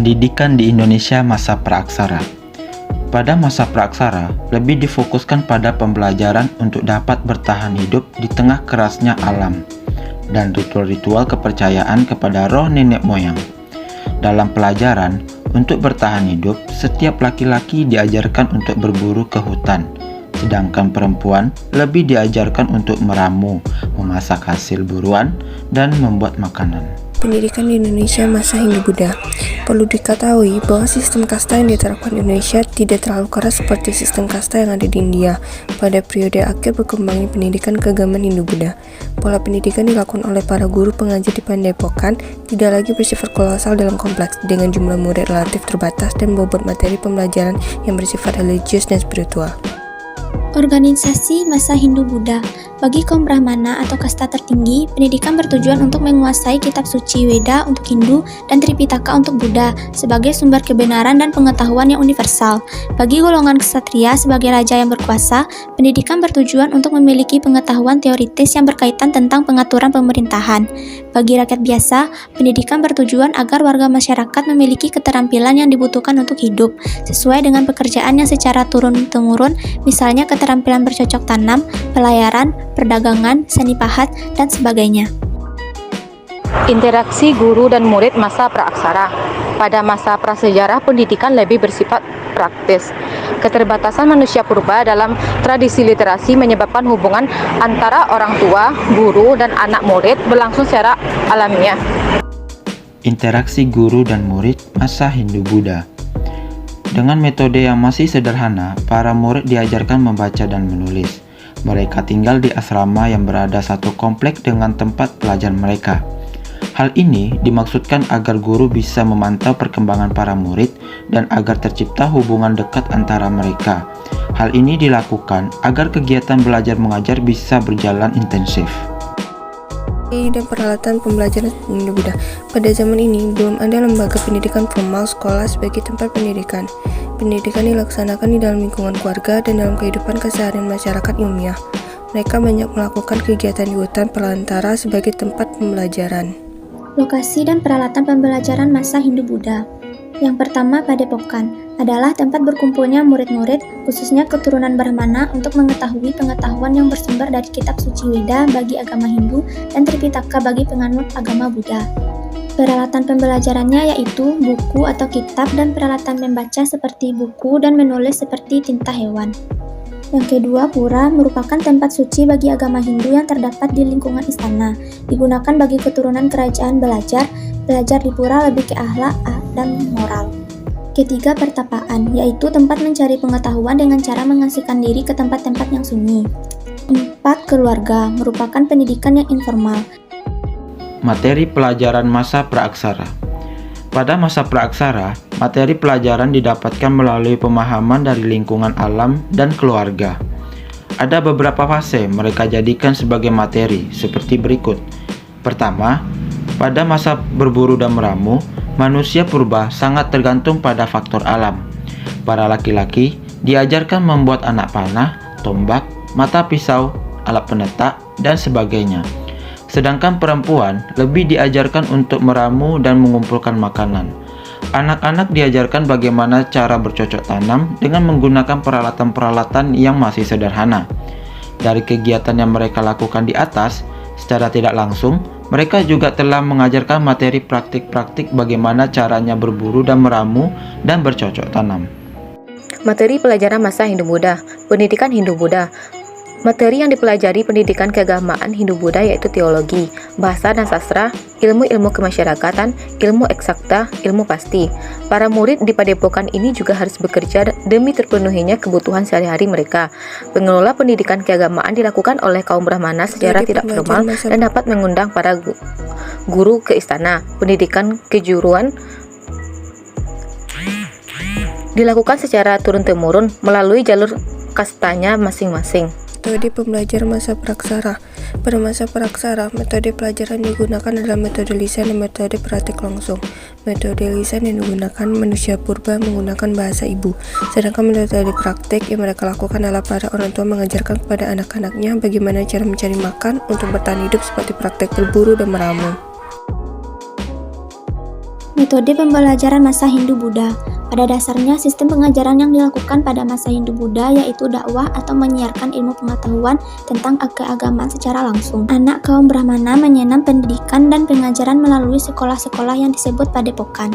Pendidikan di Indonesia masa praaksara. Pada masa praaksara, lebih difokuskan pada pembelajaran untuk dapat bertahan hidup di tengah kerasnya alam dan ritual-ritual kepercayaan kepada roh nenek moyang. Dalam pelajaran, untuk bertahan hidup, setiap laki-laki diajarkan untuk berburu ke hutan, sedangkan perempuan lebih diajarkan untuk meramu, memasak hasil buruan, dan membuat makanan. Pendidikan di Indonesia masa Hindu-Buddha. Perlu diketahui bahwa sistem kasta yang diterapkan di Indonesia tidak terlalu keras seperti sistem kasta yang ada di India pada periode akhir berkembangnya pendidikan keagamaan Hindu-Buddha. Pola pendidikan dilakukan oleh para guru pengajar di padepokan tidak lagi bersifat kolosal dalam kompleks dengan jumlah murid relatif terbatas dan bobot materi pembelajaran yang bersifat religius dan spiritual. Organisasi masa Hindu-Buddha. Bagi kaum Brahmana atau kasta tertinggi, pendidikan bertujuan untuk menguasai kitab suci Weda untuk Hindu dan Tripitaka untuk Buddha sebagai sumber kebenaran dan pengetahuan yang universal. Bagi golongan ksatria sebagai raja yang berkuasa, pendidikan bertujuan untuk memiliki pengetahuan teoritis yang berkaitan tentang pengaturan pemerintahan. Bagi rakyat biasa, pendidikan bertujuan agar warga masyarakat memiliki keterampilan yang dibutuhkan untuk hidup, sesuai dengan pekerjaan yang secara turun-temurun, misalnya keterampilan bercocok tanam, pelayaran, perdagangan, seni pahat, dan sebagainya. Interaksi guru dan murid masa praaksara. Pada masa prasejarah, pendidikan lebih bersifat praktis. Keterbatasan manusia purba dalam tradisi literasi menyebabkan hubungan antara orang tua, guru, dan anak murid berlangsung secara alamiah. Interaksi guru dan murid masa Hindu-Buddha. Dengan metode yang masih sederhana, para murid diajarkan membaca dan menulis. Mereka tinggal di asrama yang berada satu komplek dengan tempat pelajar mereka. Hal ini dimaksudkan agar guru bisa memantau perkembangan para murid dan agar tercipta hubungan dekat antara mereka. Hal ini dilakukan agar kegiatan belajar mengajar bisa berjalan intensif. Dan peralatan pembelajaran Hindu-Buddha. Pada zaman ini, belum ada lembaga pendidikan formal sekolah sebagai tempat pendidikan. Pendidikan dilaksanakan di dalam lingkungan keluarga dan dalam kehidupan keseharian masyarakat ilmiah. Mereka banyak melakukan kegiatan di hutan perantara sebagai tempat pembelajaran. Lokasi dan peralatan pembelajaran masa Hindu-Buddha. Yang pertama, padepokan adalah tempat berkumpulnya murid-murid, khususnya keturunan Brahmana, untuk mengetahui pengetahuan yang bersumber dari kitab suci Weda bagi agama Hindu dan Tripitaka bagi penganut agama Buddha. Peralatan pembelajarannya yaitu buku atau kitab dan peralatan membaca seperti buku dan menulis seperti tinta hewan. Yang kedua, pura merupakan tempat suci bagi agama Hindu yang terdapat di lingkungan istana. Digunakan bagi keturunan kerajaan belajar di pura lebih ke akhlak dan moral. Ketiga, pertapaan, yaitu tempat mencari pengetahuan dengan cara mengasingkan diri ke tempat-tempat yang sunyi. 4. Keluarga, merupakan pendidikan yang informal. Materi pelajaran masa praaksara. Pada masa praaksara, materi pelajaran didapatkan melalui pemahaman dari lingkungan alam dan keluarga. Ada beberapa fase mereka jadikan sebagai materi, seperti berikut. Pertama, pada masa berburu dan meramu, manusia purba sangat tergantung pada faktor alam. Para laki-laki diajarkan membuat anak panah, tombak, mata pisau, alat penetak, dan sebagainya. Sedangkan perempuan lebih diajarkan untuk meramu dan mengumpulkan makanan. Anak-anak diajarkan bagaimana cara bercocok tanam dengan menggunakan peralatan-peralatan yang masih sederhana. Dari kegiatan yang mereka lakukan di atas, secara tidak langsung, mereka juga telah mengajarkan materi praktik-praktik bagaimana caranya berburu dan meramu dan bercocok tanam. Materi pelajaran masa Hindu-Buddha. Pendidikan Hindu-Buddha. Materi yang dipelajari pendidikan keagamaan Hindu-Buddha yaitu teologi, bahasa dan sastra, ilmu-ilmu kemasyarakatan, ilmu eksakta, ilmu pasti. Para murid di padepokan ini juga harus bekerja demi terpenuhinya kebutuhan sehari-hari mereka. Pengelola pendidikan keagamaan dilakukan oleh kaum Brahmana secara tidak formal dan dapat mengundang para guru ke istana. Pendidikan kejuruan dilakukan secara turun-temurun melalui jalur kastanya masing-masing. Metode pembelajaran masa praaksara. Pada masa praaksara, metode pelajaran digunakan adalah metode lisan dan metode praktik langsung. Metode lisan yang digunakan manusia purba menggunakan bahasa ibu, sedangkan metode praktik yang mereka lakukan adalah para orang tua mengajarkan kepada anak-anaknya bagaimana cara mencari makan untuk bertahan hidup seperti praktik berburu dan meramu. Metode pembelajaran masa Hindu-Buddha. Pada dasarnya, sistem pengajaran yang dilakukan pada masa Hindu-Buddha yaitu dakwah atau menyiarkan ilmu pengetahuan tentang keagamaan secara langsung. Anak kaum Brahmana menyenam pendidikan dan pengajaran melalui sekolah-sekolah yang disebut padepokan.